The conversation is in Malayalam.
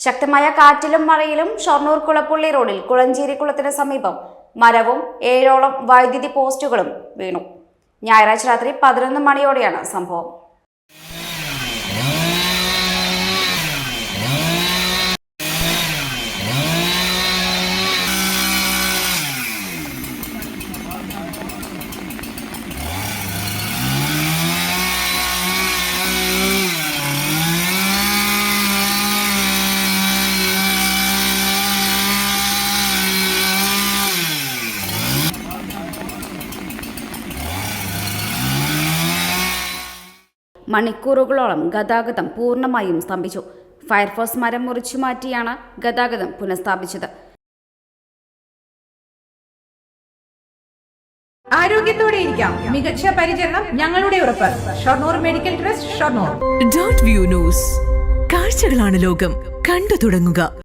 ശക്തമായ കാറ്റിലും മഴയിലും ഷൊർണൂർ കുളപ്പുള്ളി റോഡിൽ കുളഞ്ചേരിക്കുളത്തിന് സമീപം മരവും 7ഓളം വൈദ്യുതി പോസ്റ്റുകളും വീണു. ഞായറാഴ്ച രാത്രി 11 മണിയോടെയാണ് സംഭവം. മണിക്കൂറുകളോളം ഗതാഗതം പൂർണ്ണമായും സ്തംഭിച്ചു. ഫയർഫോഴ്സ് മരം മുറിച്ചു മാറ്റിയാണ് ഗതാഗതം പുനഃസ്ഥാപിച്ചത്. ആരോഗ്യത്തോടെ ഇരിക്കാം, മികച്ച പരിചരണം ഞങ്ങളുടെ ഉറപ്പ്. Shoranur medical trust, Shoranur. .View news. കാഴ്ചകളാണ് ലോകം, കണ്ടു തുടങ്ങുക.